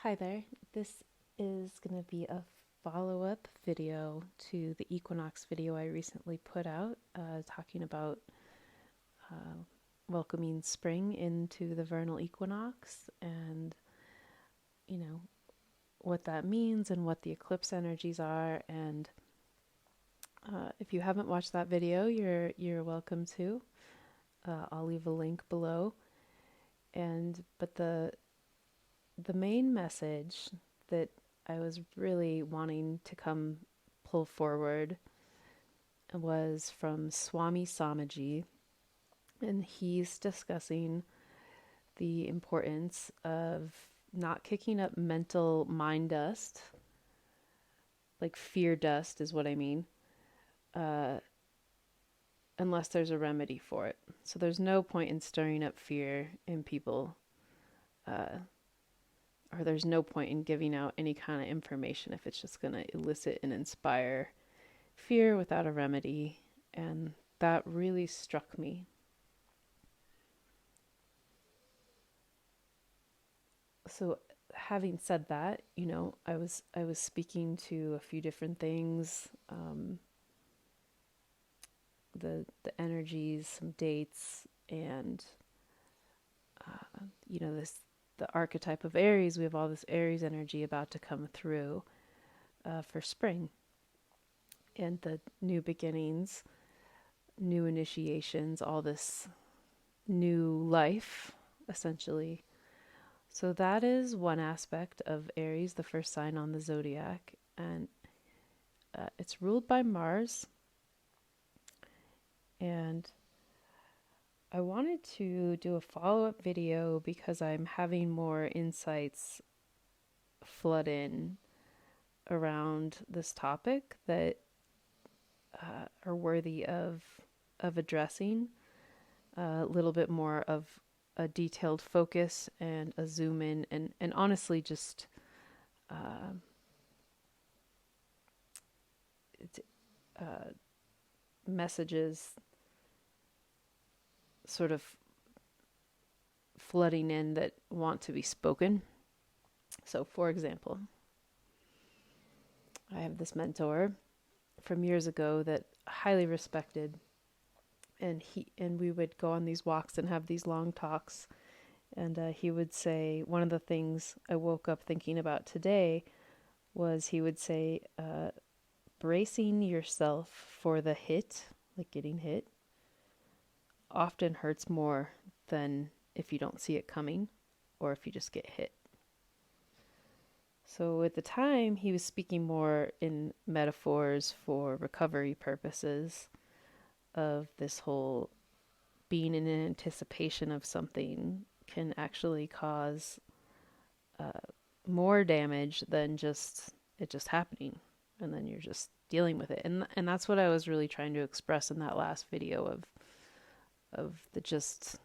Hi there. This is going to be a follow-up video to the Equinox video I recently put out, talking about uh, welcoming spring into the vernal equinox and, you know, what that means and what the eclipse energies are. And if you haven't watched that video, you're welcome to. I'll leave a link below. But the main message that I was really wanting to come pull forward was from Swami Samaji, and he's discussing the importance of not kicking up mental mind dust, like fear dust is what I mean, uh, unless there's a remedy for it. So there's no point in stirring up fear in people, uh, or there's no point in giving out any kind of information if it's just going to elicit and inspire fear without a remedy. And that really struck me. So having said that, I was speaking to a few different things, the energies, some dates, and this the archetype of Aries. We have all this Aries energy about to come through for spring and the new beginnings, new initiations, all this new life, essentially. So that is one aspect of Aries, the first sign on the zodiac, and it's ruled by Mars. And I wanted to do a follow-up video because I'm having more insights flood in around this topic that are worthy of addressing. A little bit more of a detailed focus and a zoom in, and honestly just uh, uh, messages sort of flooding in that want to be spoken. So, for example, I have this mentor from years ago that I highly respected, and we would go on these walks and have these long talks. And he would say, one of the things I woke up thinking about today was he would say, bracing yourself for the hit, like getting hit, often hurts more than if you don't see it coming or if you just get hit. So at the time, he was speaking more in metaphors for recovery purposes of this whole being in anticipation of something can actually cause uh, more damage than just it just happening, and then you're just dealing with it. And that's what I was really trying to express in that last video of the just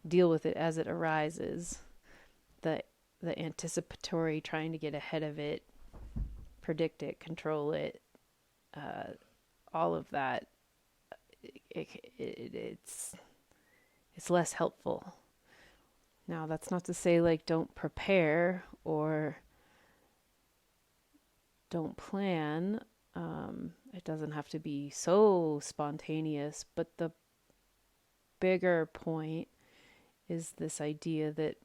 deal with it as it arises, the anticipatory trying to get ahead of it, predict it, control it, uh, all of that. It's less helpful. Now, that's not to say like don't prepare or don't plan. It doesn't have to be so spontaneous, but the bigger point is this idea that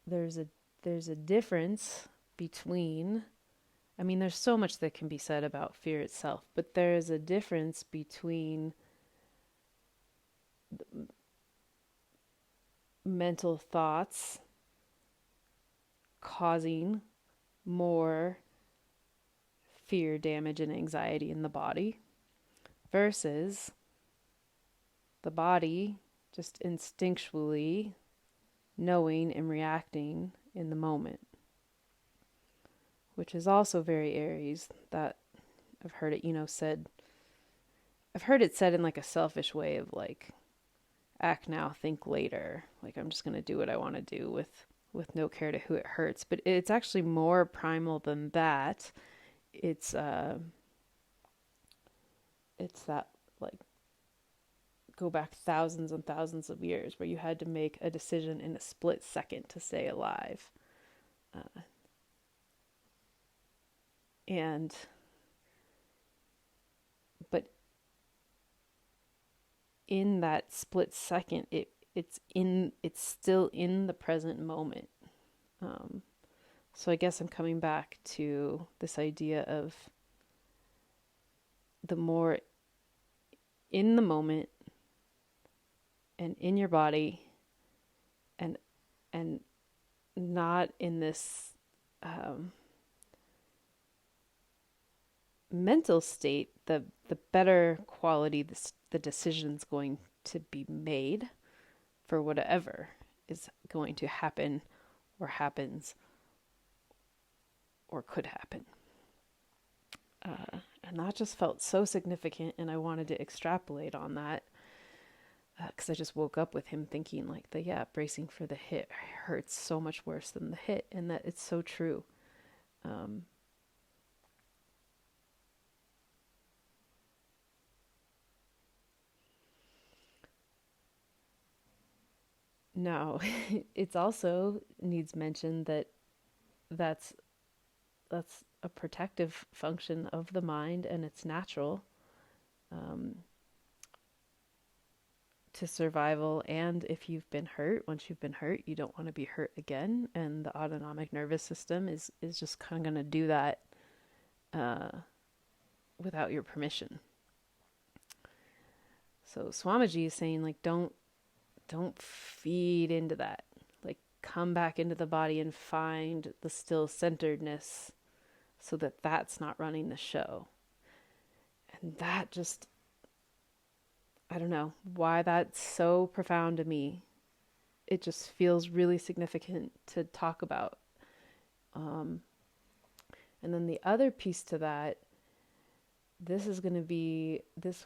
there's a difference between. I mean, there's so much that can be said about fear itself, but there is a difference between mental thoughts causing more fear, damage, and anxiety in the body versus the body just instinctually knowing and reacting in the moment, which is also very Aries. That I've heard it, said. I've heard it said in like a selfish way of like, act now, think later. Like I'm just gonna do what I want to do with no care to who it hurts. But it's actually more primal than that. It's that like go back thousands and thousands of years where you had to make a decision in a split second to stay alive. And but in that split second, it's still in the present moment. So I guess I'm coming back to this idea of the more in the moment and in your body, and not in this mental state, the better quality the decision's going to be made for whatever is going to happen or happens or could happen. And that just felt so significant, and I wanted to extrapolate on that because I just woke up with him thinking like bracing for the hit hurts so much worse than the hit, and that it's so true. Now, it's also needs mention that that's a protective function of the mind, and it's natural to survival. And if you've been hurt, once you've been hurt, you don't want to be hurt again. And the autonomic nervous system is just kind of going to do that without your permission. So Swamiji is saying, like, don't feed into that. Like, come back into the body and find the still centeredness so that that's not running the show. And that just, I don't know why that's so profound to me. It just feels really significant to talk about. And then the other piece to that, this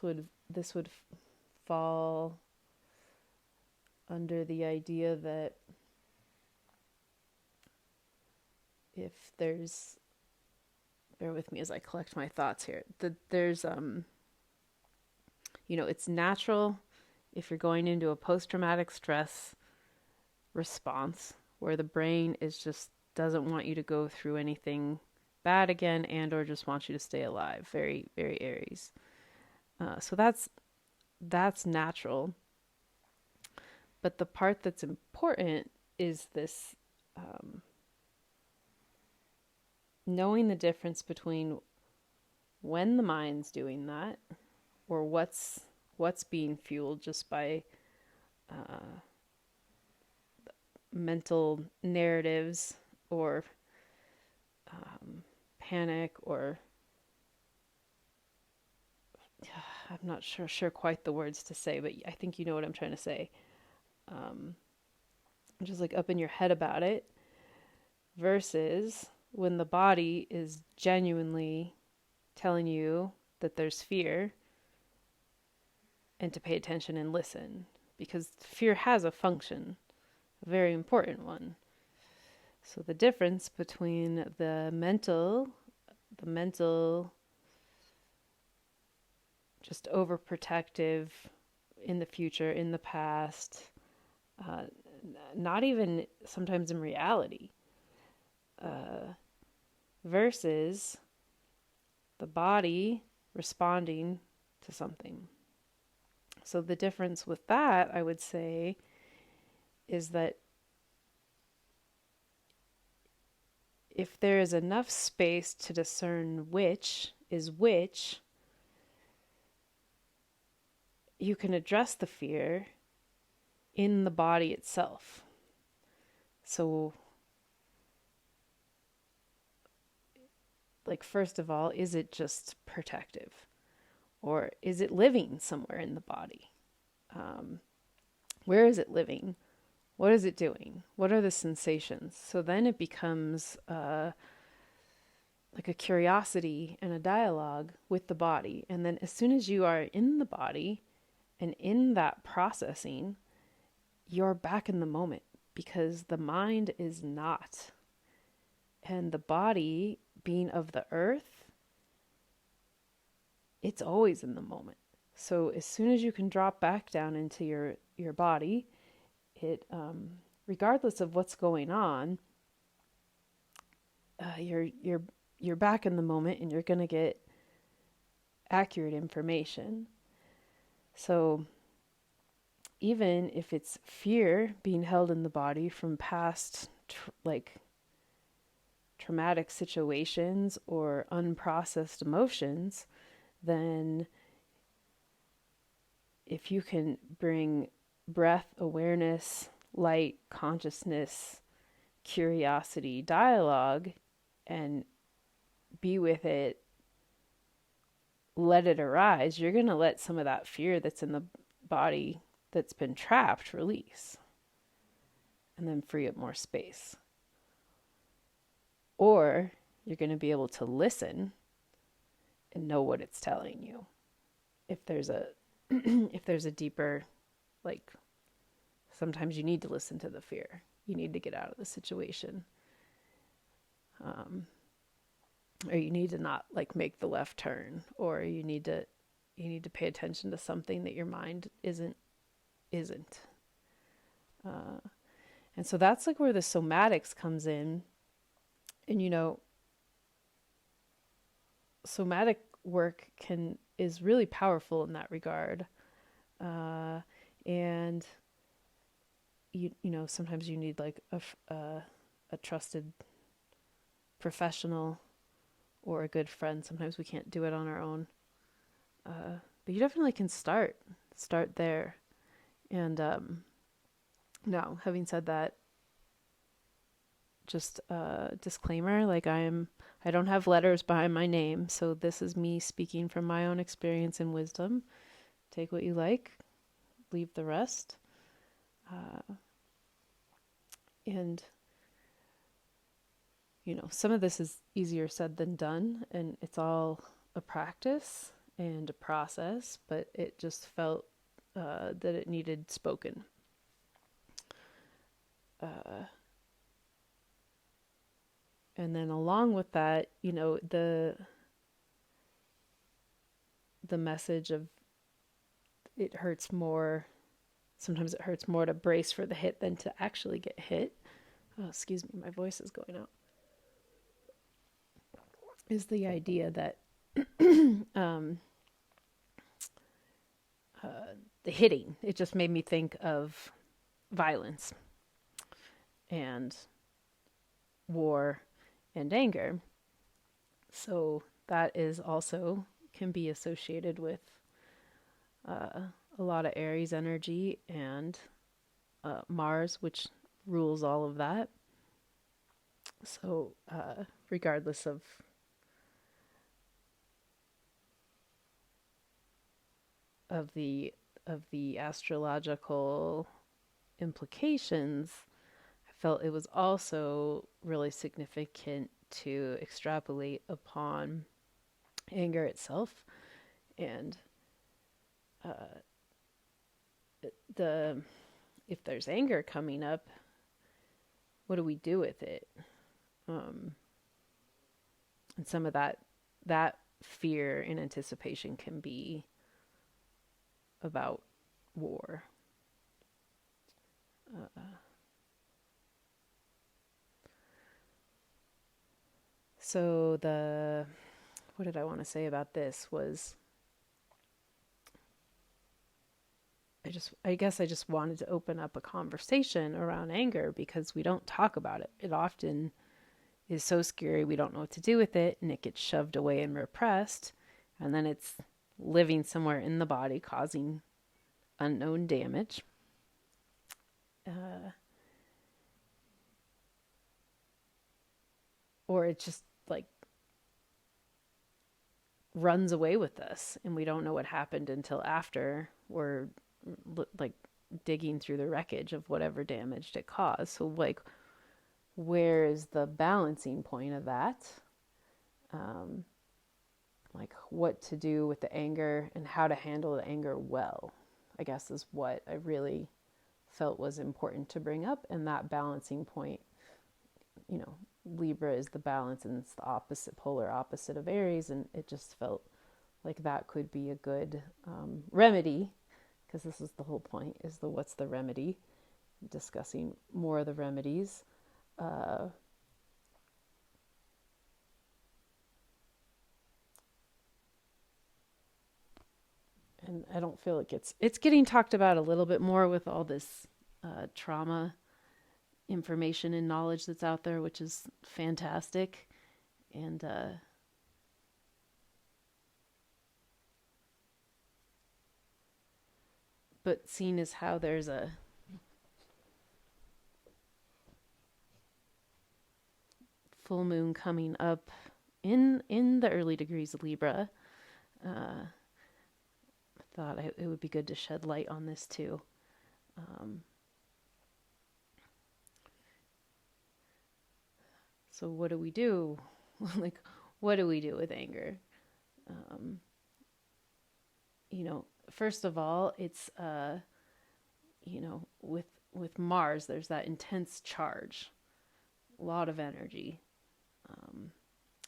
would fall under the idea that if there's, bear with me as I collect my thoughts here, that there's it's natural if you're going into a post-traumatic stress response where the brain is just doesn't want you to go through anything bad again, and or just wants you to stay alive. Very, very Aries. So that's natural. But the part that's important is this knowing the difference between when the mind's doing that, or what's being fueled just by mental narratives or panic, or I'm not sure quite the words to say, but I think you know what I'm trying to say. Just like up in your head about it, versus when the body is genuinely telling you that there's fear and to pay attention and listen, because fear has a function, a very important one. So the difference between the mental just overprotective in the future, in the past, not even sometimes in reality, versus the body responding to something. So the difference with that, I would say, is that if there is enough space to discern which is which, you can address the fear in the body itself. So, like, first of all, is it just protective? Or is it living somewhere in the body? Where is it living? What is it doing? What are the sensations? So then it becomes like a curiosity and a dialogue with the body. And then as soon as you are in the body and in that processing, you're back in the moment, because the mind is not. And the body, being of the earth, it's always in the moment. So as soon as you can drop back down into your body, it regardless of what's going on, you're back in the moment, and you're going to get accurate information. So even if it's fear being held in the body from past traumatic situations or unprocessed emotions, then if you can bring breath, awareness, light, consciousness, curiosity, dialogue, and be with it, let it arise, you're going to let some of that fear that's in the body that's been trapped release, and then free up more space. Or you're going to be able to listen and know what it's telling you. If there's a if there's a deeper, like, sometimes you need to listen to the fear. You need to get out of the situation. Or you need to not make the left turn, or you need to pay attention to something that your mind isn't. And so that's where the somatics comes in. And somatic work is really powerful in that regard. And sometimes you need a trusted professional or a good friend. Sometimes we can't do it on our own. But you definitely can start there. And now, having said that, just a disclaimer, I don't have letters behind my name, so this is me speaking from my own experience and wisdom. Take what you like, leave the rest. And some of this is easier said than done, and it's all a practice and a process, but it just felt that it needed spoken. And then along with that, the message of it hurts more. Sometimes it hurts more to brace for the hit than to actually get hit. Oh, excuse me, my voice is going out. Is the idea that the hitting, it just made me think of violence and war and anger. So that is also can be associated with a lot of Aries energy and Mars, which rules all of that. So regardless of the astrological implications, I felt it was also really significant to extrapolate upon anger itself. And if there's anger coming up, what do we do with it? And some of that fear and anticipation can be about war. So what did I want to say about this was, I guess I just wanted to open up a conversation around anger, because we don't talk about it. It often is so scary we don't know what to do with it, and it gets shoved away and repressed, and then it's living somewhere in the body causing unknown damage. Or it just runs away with us, and we don't know what happened until after we're digging through the wreckage of whatever damage it caused. So where is the balancing point of that? What to do with the anger and how to handle the anger well, I guess, is what I really felt was important to bring up. And that balancing point, Libra is the balance, and it's the polar opposite of Aries, and it just felt like that could be a good remedy, because this is the whole point, is the what's the remedy, discussing more of the remedies. Uh, and I don't feel like it's getting talked about a little bit more with all this trauma information and knowledge that's out there, which is fantastic. And but seeing as how there's a full moon coming up in the early degrees of Libra, I thought it would be good to shed light on this too. Um, so what do we do? Like, what do we do with anger? Um, First of all, it's with Mars, there's that intense charge, a lot of energy,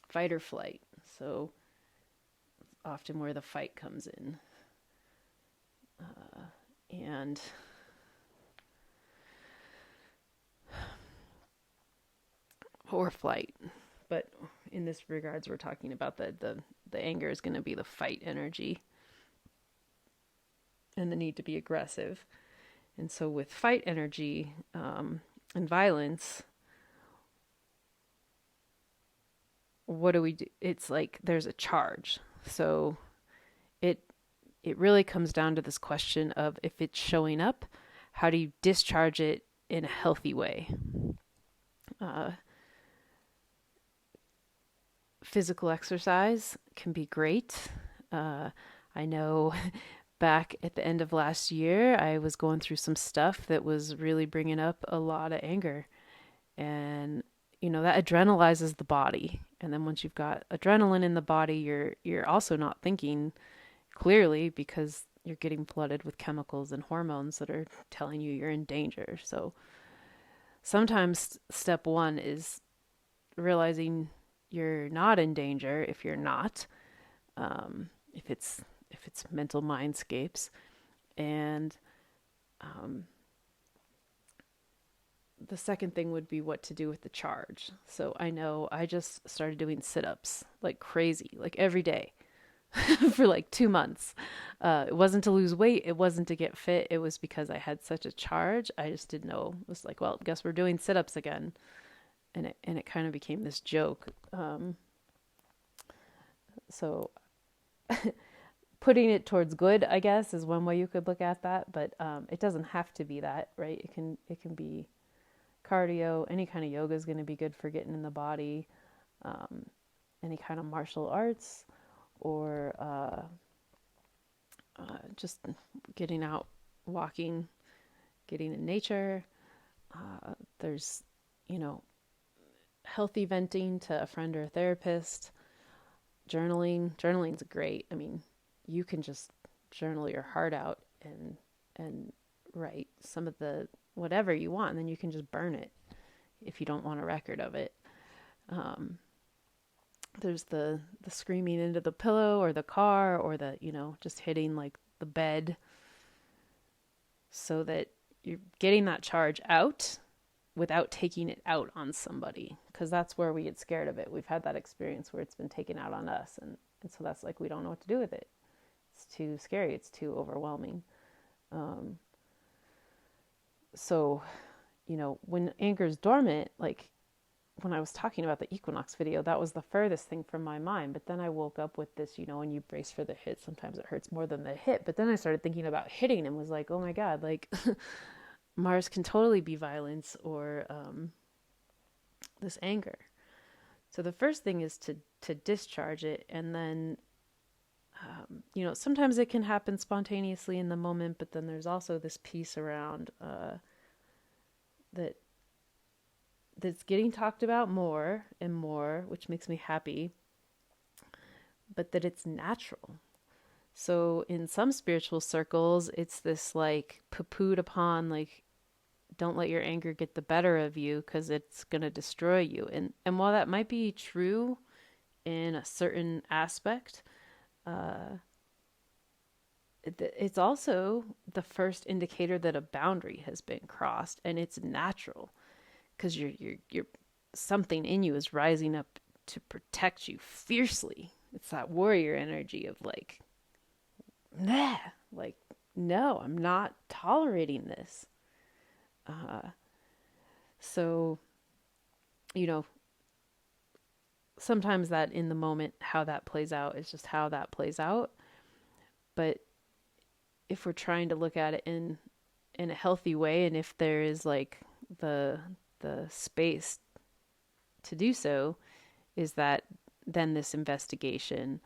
fight or flight. So often where the fight comes in, and or flight. But in this regards, we're talking about the anger is going to be the fight energy and the need to be aggressive. And so with fight energy and violence, what do we do? It's like there's a charge. So it really comes down to this question of, if it's showing up, how do you discharge it in a healthy way? Physical exercise can be great. I know back at the end of last year, I was going through some stuff that was really bringing up a lot of anger. And, that adrenalizes the body. And then once you've got adrenaline in the body, you're also not thinking clearly, because you're getting flooded with chemicals and hormones that are telling you you're in danger. So sometimes step one is realizing you're not in danger if you're not, if it's mental mindscapes. And the second thing would be what to do with the charge. So I know I just started doing sit-ups like crazy, like every day for like 2 months. It wasn't to lose weight. It wasn't to get fit. It was because I had such a charge. I just didn't know. It was like, well, guess we're doing sit-ups again. And it kind of became this joke. So putting it towards good, I guess, is one way you could look at that. But it doesn't have to be that, right? It can be cardio. Any kind of yoga is going to be good for getting in the body. Any kind of martial arts, or just getting out, walking, getting in nature. There's, healthy venting to a friend or a therapist. Journaling's great. I mean, you can just journal your heart out and write some of the whatever you want, and then you can just burn it if you don't want a record of it. There's the screaming into the pillow or the car, or the, just hitting like the bed, so that you're getting that charge out without taking it out on somebody, because that's where we get scared of it. We've had that experience where it's been taken out on us, and so that's like, we don't know what to do with it. It's too scary. It's too overwhelming. So, when anger's dormant, like when I was talking about the Equinox video, that was the furthest thing from my mind. But then I woke up with this, when you brace for the hit, sometimes it hurts more than the hit. But then I started thinking about hitting and was like, oh my God, like Mars can totally be violence, or this anger. So the first thing is to discharge it. And then, sometimes it can happen spontaneously in the moment, but then there's also this piece around that's getting talked about more and more, which makes me happy, but that it's natural. So in some spiritual circles, it's this like poo-pooed upon, like, don't let your anger get the better of you because it's going to destroy you. And while that might be true in a certain aspect, it's also the first indicator that a boundary has been crossed, and it's natural because you're something in you is rising up to protect you fiercely. It's that warrior energy of like, nah, like, no, I'm not tolerating this. Uh, so, you know, sometimes that in the moment, how that plays out is just how that plays out. But if we're trying to look at it in a healthy way, and if there is like the the space to do so, is that then this investigation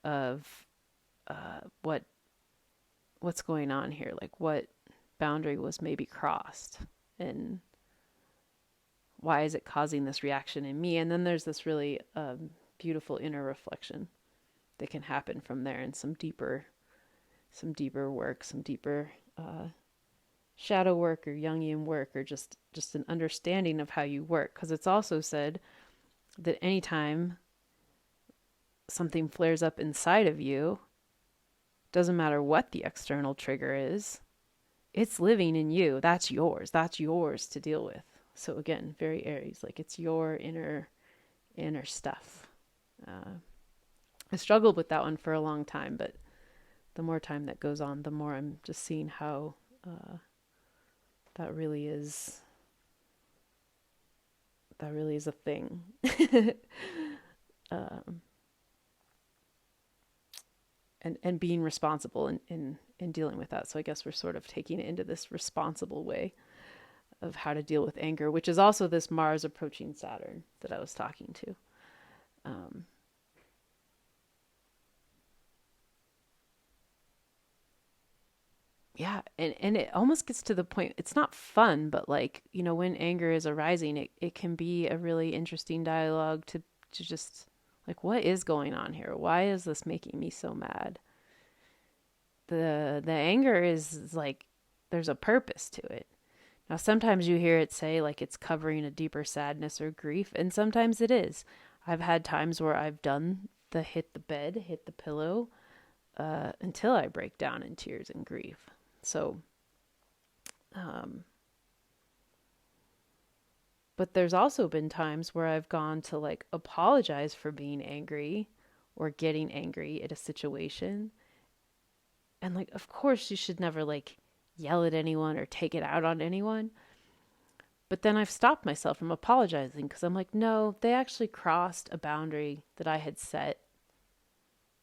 of what's going on here, like what boundary was maybe crossed, and why is it causing this reaction in me? And then there's this really beautiful inner reflection that can happen from there, and some deeper work, some deeper shadow work or Jungian work, or just an understanding of how you work. Because it's also said that anytime something flares up inside of you, doesn't matter what the external trigger is, it's living in you. That's yours. That's yours to deal with. So again, very Aries, like it's your inner stuff. I struggled with that one for a long time, but the more time that goes on, the more I'm just seeing how that really is a thing. um, and being responsible in dealing with that. So I guess we're sort of taking it into this responsible way of how to deal with anger, which is also this Mars approaching Saturn that I was talking to. Yeah, and it almost gets to the point, it's not fun, but like, you know, when anger is arising, it can be a really interesting dialogue to just like, what is going on here? Why is this making me so mad? The anger is like, there's a purpose to it. Now, sometimes you hear it say like it's covering a deeper sadness or grief, and sometimes it is. I've had times where I've done the hit the bed, hit the pillow, until I break down in tears and grief. So, but there's also been times where I've gone to like apologize for being angry or getting angry at a situation. And like, of course, you should never like yell at anyone or take it out on anyone. But then I've stopped myself from apologizing because I'm like, no, they actually crossed a boundary that I had set,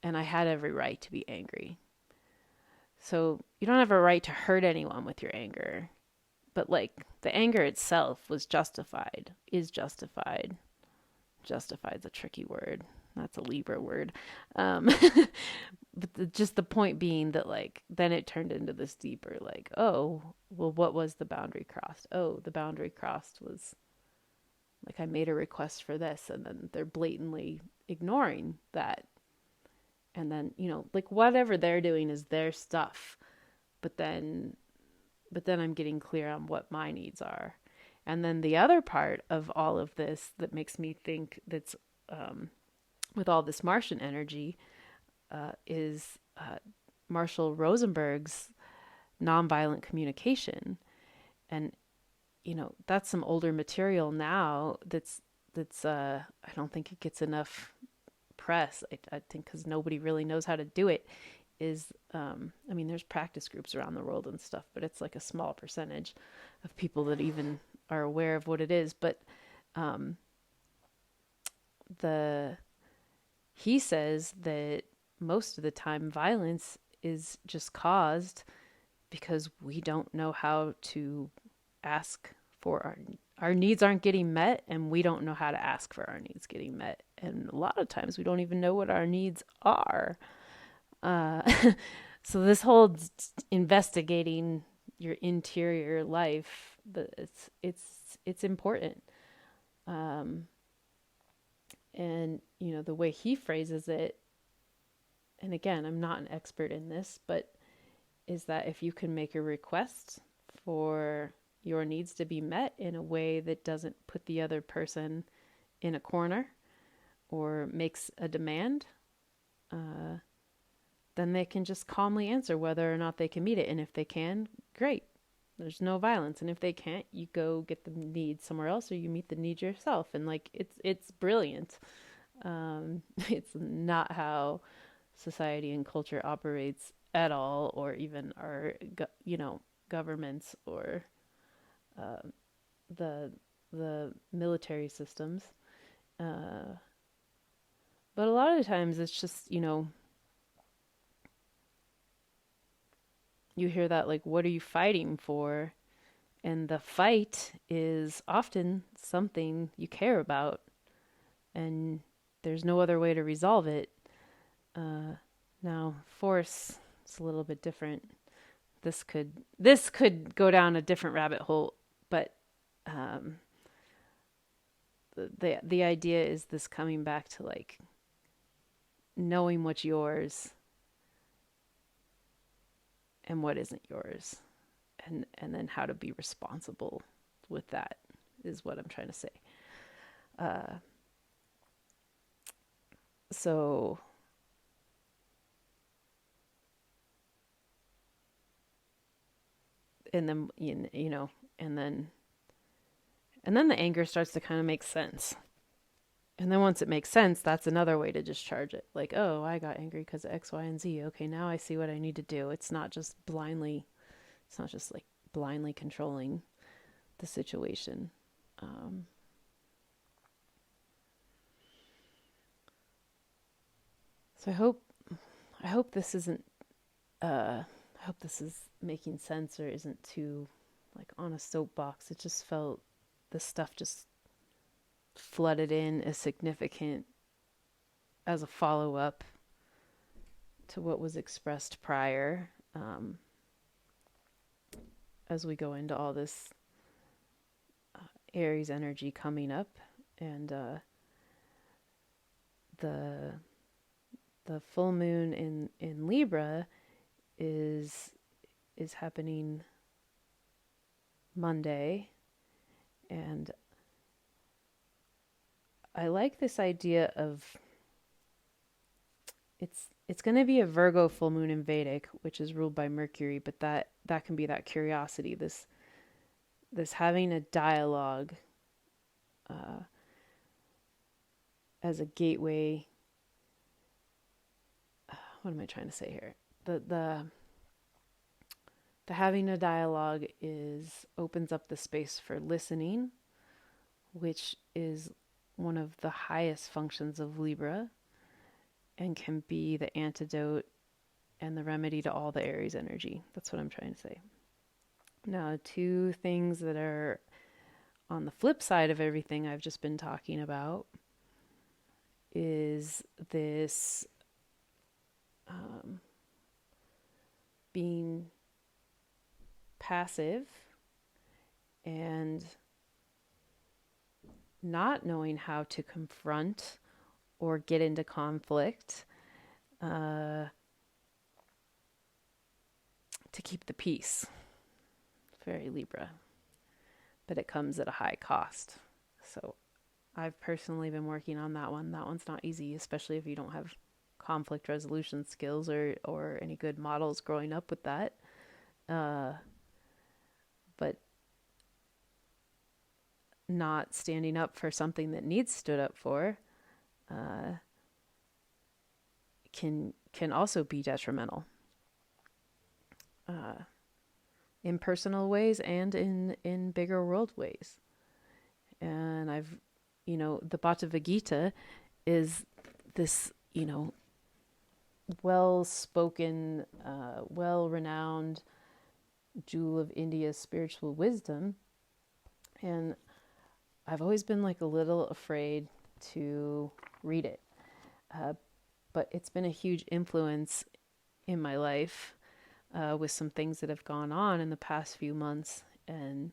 and I had every right to be angry. So you don't have a right to hurt anyone with your anger. But like the anger itself was justified, is justified. Justified's a tricky word. That's a Libra word. Um, but just the point being that like, then it turned into this deeper, like, oh, well, what was the boundary crossed? Oh, the boundary crossed was like, I made a request for this, and then they're blatantly ignoring that. And then, you know, like whatever they're doing is their stuff. But then I'm getting clear on what my needs are. And then the other part of all of this that makes me think that's with all this Martian energy is Marshall Rosenberg's nonviolent communication. And, you know, that's some older material now that's I don't think it gets enough press. I think because nobody really knows how to do it. Is I mean, there's practice groups around the world and stuff, but it's like a small percentage of people that even are aware of what it is. But he says that most of the time violence is just caused because we don't know how to ask for our needs aren't getting met, and we don't know how to ask for our needs getting met. And a lot of times we don't even know what our needs are. So this whole investigating your interior life, it's important. And you know, the way he phrases it, and again, I'm not an expert in this, but is that if you can make a request for your needs to be met in a way that doesn't put the other person in a corner or makes a demand, then they can just calmly answer whether or not they can meet it. And if they can, great. There's no violence. And if they can't, you go get the need somewhere else, or you meet the need yourself. And like it's brilliant. It's not how society and culture operates at all, or even our governments, or uh, the military systems. Uh, but a lot of times it's just, you hear that, like, what are you fighting for? And the fight is often something you care about, and there's no other way to resolve it. Now, force is a little bit different. This could go down a different rabbit hole, but um, the idea is this coming back to like knowing what's yours and what isn't yours, and then how to be responsible with that is what I'm trying to say. Uh, so and then and then the anger starts to kind of make sense. And then once it makes sense, that's another way to discharge it. Like, oh, I got angry because of X, Y, and Z. Okay, now I see what I need to do. It's not just like blindly controlling the situation. So I hope this isn't, I hope this is making sense or isn't too like on a soapbox. It just felt this stuff just flooded in as significant as a follow-up to what was expressed prior, as we go into all this Aries energy coming up, and the full moon in Libra is happening Monday, and I like this idea of it's going to be a Virgo full moon in Vedic, which is ruled by Mercury, but that can be that curiosity, this having a dialogue as a gateway. What am I trying to say here? The having a dialogue opens up the space for listening, which is one of the highest functions of Libra, and can be the antidote and the remedy to all the Aries energy. That's what I'm trying to say. Now, two things that are on the flip side of everything I've just been talking about is this being passive and not knowing how to confront or get into conflict to keep the peace. Very Libra. But it comes at a high cost. So I've personally been working on that one. That one's not easy, especially if you don't have conflict resolution skills or any good models growing up with that. But not standing up for something that needs stood up for can also be detrimental in personal ways and in bigger world ways. And the Bhagavad Gita is this, well-spoken, well-renowned jewel of India's spiritual wisdom. And I've always been like a little afraid to read it. But it's been a huge influence in my life with some things that have gone on in the past few months. And,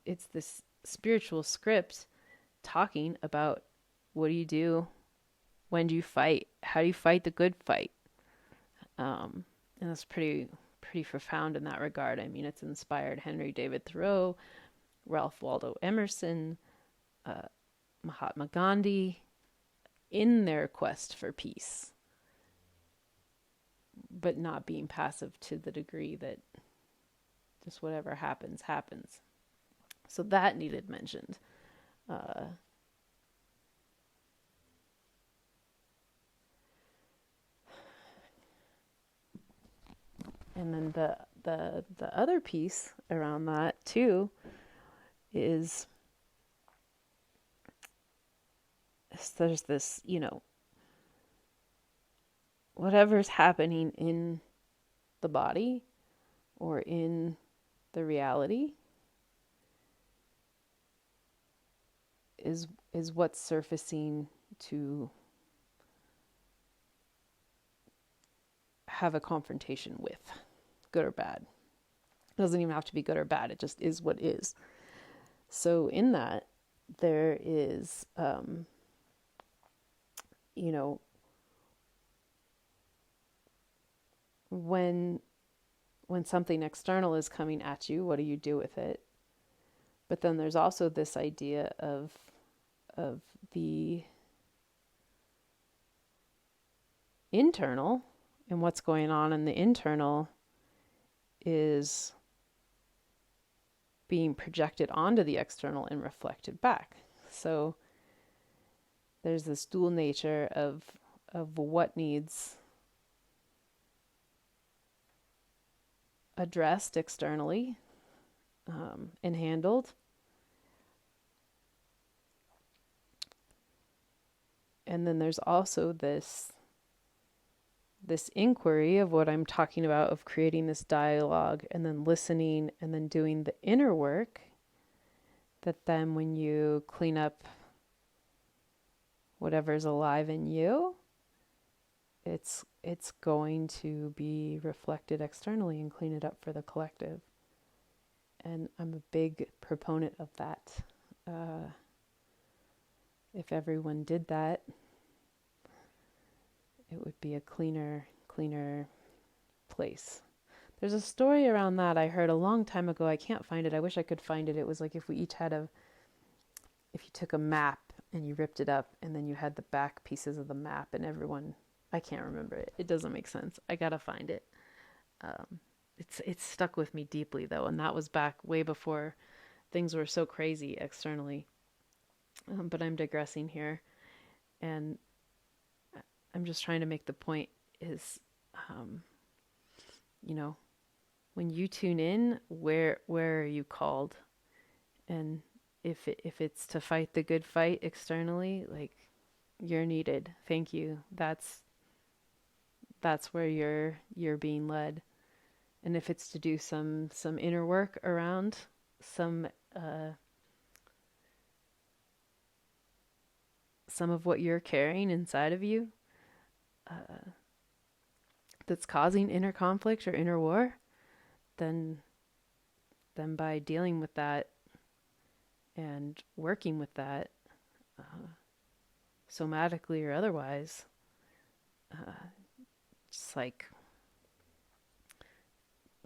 it's this spiritual script talking about what do you do? When do you fight? How do you fight the good fight? And that's pretty profound in that regard. I mean, it's inspired Henry David Thoreau, Ralph Waldo Emerson, Mahatma Gandhi in their quest for peace. but not being passive to the degree that just whatever happens, happens. So that needed mentioned. Uh, and then the other piece around that too is there's this, whatever's happening in the body or in the reality is what's surfacing to have a confrontation with, good or bad. It doesn't even have to be good or bad. It just is what is. So in that, there is, when something external is coming at you, what do you do with it? But then there's also this idea of the internal, and what's going on in the internal is being projected onto the external and reflected back. So there's this dual nature of what needs addressed externally and handled, and then there's also this inquiry of what I'm talking about, of creating this dialogue and then listening and then doing the inner work, that then when you clean up whatever's alive in you, it's going to be reflected externally and clean it up for the collective. And I'm a big proponent of that. If everyone did that, it would be a cleaner place. There's a story around that I heard a long time ago. I can't find it. I wish I could find it. It was like if we each had if you took a map and you ripped it up and then you had the back pieces of the map and everyone, I can't remember it. It doesn't make sense. I gotta find it. It's stuck with me deeply though. And that was back way before things were so crazy externally. But I'm digressing here. And I'm just trying to make the point is, when you tune in, where are you called? And if it's to fight the good fight externally, like, you're needed. Thank you. That's where you're being led. And if it's to do some inner work around some of what you're carrying inside of you, that's causing inner conflict or inner war, then by dealing with that and working with that, somatically or otherwise, just like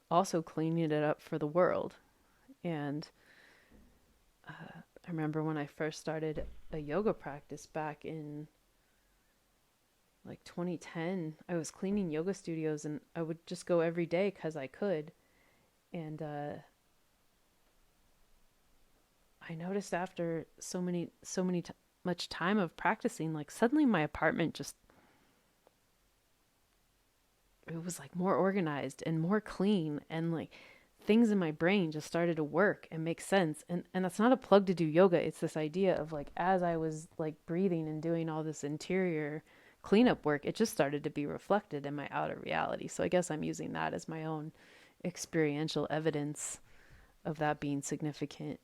also cleaning it up for the world. And I remember when I first started a yoga practice back in like 2010, I was cleaning yoga studios and I would just go every day because I could. And I noticed after much time of practicing, like suddenly my apartment just, it was like more organized and more clean, and like things in my brain just started to work and make sense. And that's not a plug to do yoga. It's this idea of like, as I was like breathing and doing all this interior cleanup work, it just started to be reflected in my outer reality. So I guess I'm using that as my own experiential evidence of that being significant.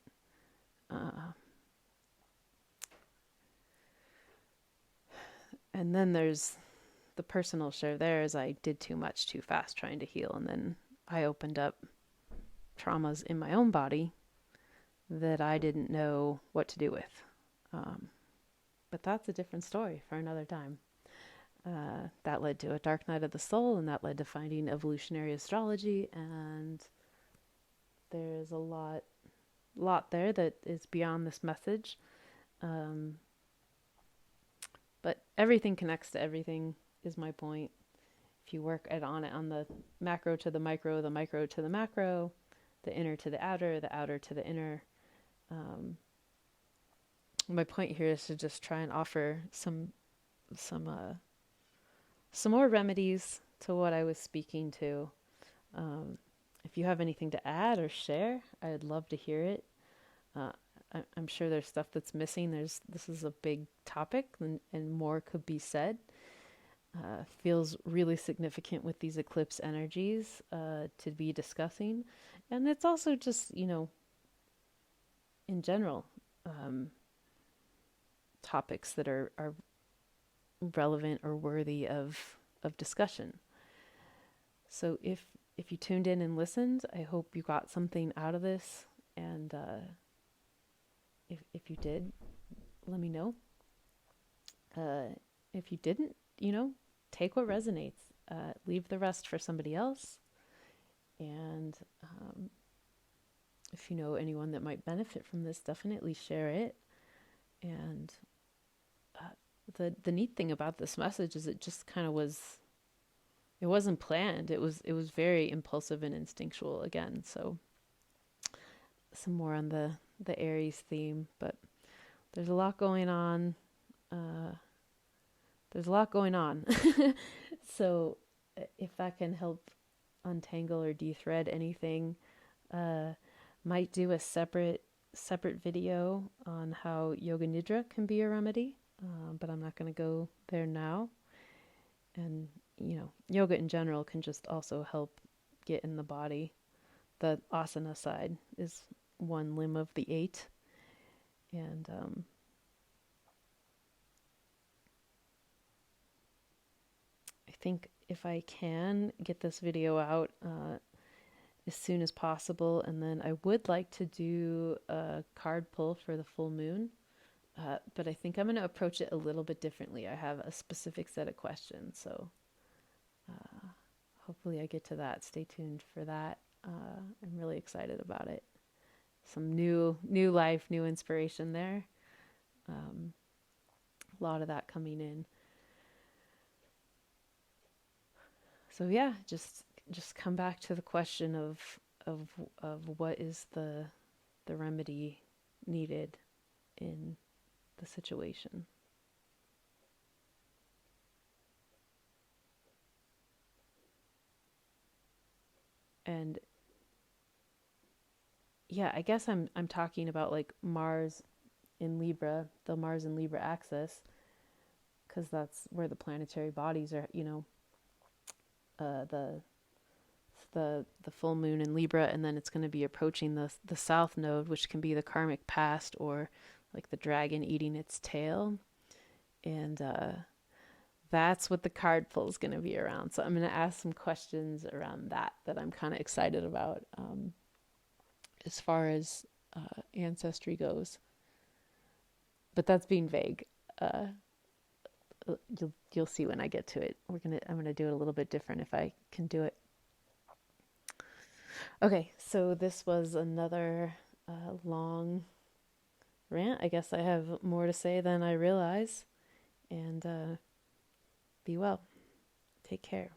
And then there's the personal share there, is I did too much too fast trying to heal, and then I opened up traumas in my own body that I didn't know what to do with. But that's a different story for another time. That led to a dark night of the soul, and that led to finding evolutionary astrology, and there's a lot there that is beyond this message. But everything connects to everything is my point. if you work on it on the macro to the micro to the macro, the inner to the outer to the inner. My point here is to just try and offer some more remedies to what I was speaking to. If you have anything to add or share, I'd love to hear it. I'm sure there's stuff that's missing. This is a big topic, and more could be said. Feels really significant with these eclipse energies to be discussing, and it's also just in general topics that are relevant or worthy of discussion. So if you tuned in and listened, I hope you got something out of this, and if you did, let me know. If you didn't, take what resonates. Leave the rest for somebody else. And if you know anyone that might benefit from this, definitely share it. And the neat thing about this message is it just kind of was. It wasn't planned. It was very impulsive and instinctual again. So some more on the Aries theme, but there's a lot going on. So if that can help untangle or de-thread anything, might do a separate video on how yoga nidra can be a remedy, but I'm not going to go there now. And yoga in general can just also help get in the body. The asana side is one limb of the 8, and I think if I can get this video out as soon as possible, and then I would like to do a card pull for the full moon, but I think I'm going to approach it a little bit differently. I have a specific set of questions, so hopefully I get to that. Stay tuned for that. I'm really excited about it. Some new life, new inspiration there. A lot of that coming in. So yeah, just come back to the question of what is the remedy needed in the situation. And yeah, I guess I'm talking about like Mars in Libra, the Mars in Libra axis, because that's where the planetary bodies are, the full moon in Libra, and then it's going to be approaching the south node, which can be the karmic past or like the dragon eating its tail. And that's what the card pull is going to be around. So I'm going to ask some questions around that I'm kind of excited about as far as ancestry goes. But that's being vague. You'll see when I get to it. I'm gonna do it a little bit different if I can do it. Okay, so this was another long rant. I guess I have more to say than I realize. And be well. Take care.